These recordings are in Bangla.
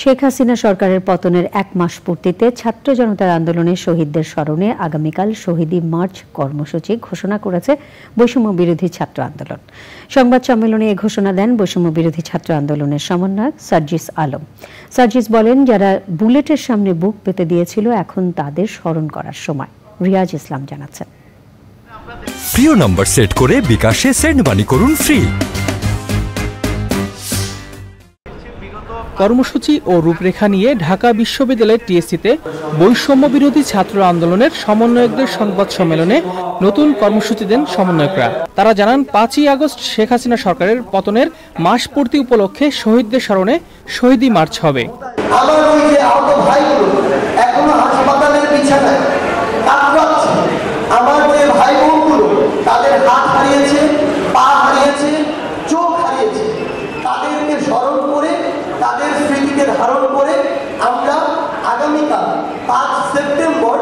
শেখ হাসিনা সরকারের পতনের ১ মাস পূর্তিতে ছাত্র জনতার আন্দোলনে শহীদদের স্মরণে আগামীকাল শহীদি মার্চ কর্মসূচি ঘোষণা করেছে বৈষম্য বিরোধী ছাত্র আন্দোলন। সংবাদ সম্মেলনে এ ঘোষণা দেন বৈষম্য বিরোধী ছাত্র আন্দোলনের সমন্বয়ক সার্জিস আলম। সার্জিস বলেন, যারা বুলেটের সামনে বুক পেতে দিয়েছিল এখন তাদের স্মরণ করার সময়। রিয়াজ ইসলাম জানাচ্ছেন। প্রিয় নম্বর সেট করে বিকাশে সেন্ড মানি করুন ফ্রি। কর্মসূচি ও রূপরেখা নিয়ে ঢাকা বিশ্ববিদ্যালয়ের টিএসসিতে বৈষম্য বিরোধী ছাত্র আন্দোলনের সমন্বয়কদের সংবাদ সম্মেলনে নতুন কর্মসূচি দেন সমন্বয়করা। তারা জানান, ৫ই আগস্ট শেখ হাসিনা সরকারের পতনের মাস পূর্তি উপলক্ষে শহীদদের স্মরণে শহীদি মার্চ হবে। আমার ওই যে আহত ভাইগুলো এখনো হাসপাতালের বিছানায় কাতরাচ্ছে। আমার যে ভাই বোনগুলো তাদের হাত হারিয়েছে, পা হারিয়েছে, চোখ হারিয়েছে, তাদেরকে স্মরণ করে তাদের স্মৃতিকে ধারণ করে আমরা আগামীকাল ৫ সেপ্টেম্বর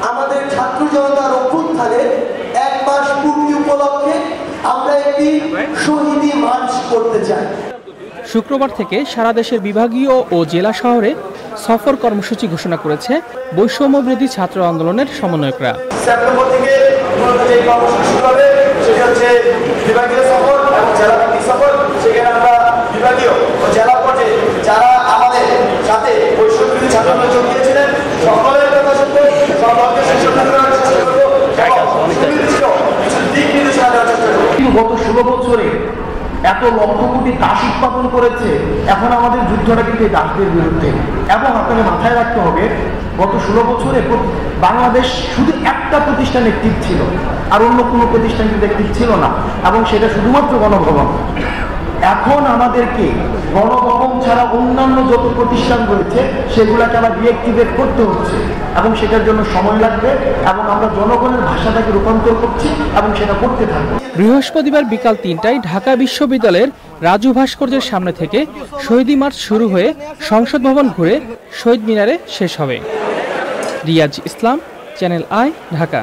আমাদের ছাত্র জনতার অভ্যুত্থানের ১ মাস পূর্তি উপলক্ষে আমরা একটি শহীদি মার্চ করতে চাই। শুক্রবার থেকে সারা দেশের বিভাগীয় ও জেলা শহরে সফর কর্মসূচি ঘোষণা করেছে বৈষম্য বিরোধী ছাত্র আন্দোলনের সমন্বয়করা। সেপ্টেম্বর থেকে যে কর্মসূচি শুরু হবে সেটা হচ্ছে বিভাগীয় সফর এবং জেলা ভিত্তিক সফর। সেখানে আমরা বিভাগীয় ও জেলা পর্যায়ে যারা আমাদের সাথে বৈষম্য বিরোধী ছাত্র আন্দোলনে যোগ দিয়েছিলেন সকলের কথা শুনবো, সকলকে সুসংবাদ করার চেষ্টা করবো, দিক নির্দেশনা দেওয়ার চেষ্টা করবো। গত ১৬ বছরে এত লক্ষ কোটি দাস উৎপাদন করেছে, এখন আমাদের যুদ্ধটা কিন্তু এই দাসদের বিরুদ্ধে। এবং আপনাকে মাথায় রাখতে হবে, গত ১৬ বছরে বাংলাদেশ শুধু একটা প্রতিষ্ঠান অ্যাক্টিভ ছিল, আর অন্য কোনো প্রতিষ্ঠান কিন্তু অ্যাক্টিভ ছিল না, এবং সেটা শুধুমাত্র গণভবন। এখন আমাদেরকে গণভবন ছাড়া অন্যান্য যত প্রতিষ্ঠান রয়েছে সেগুলোকে আবার রিঅ্যাক্টিভেট করতে হচ্ছে, এবং সেটার জন্য সময় লাগবে, এবং আমরা জনগণের ভাষাটাকে রূপান্তর করছি এবং সেটা করতে থাকবো। বৃহস্পতিবার বিকাল ৩টায় ঢাকা বিশ্ববিদ্যালয়ের রাজু ভাস্কর্যের সামনে থেকে শহীদি মার্চ শুরু হয়ে সংসদ ভবন ঘুরে শহীদ মিনারে শেষ হবে। রিয়াজ ইসলাম, চ্যানেল আই, ঢাকা।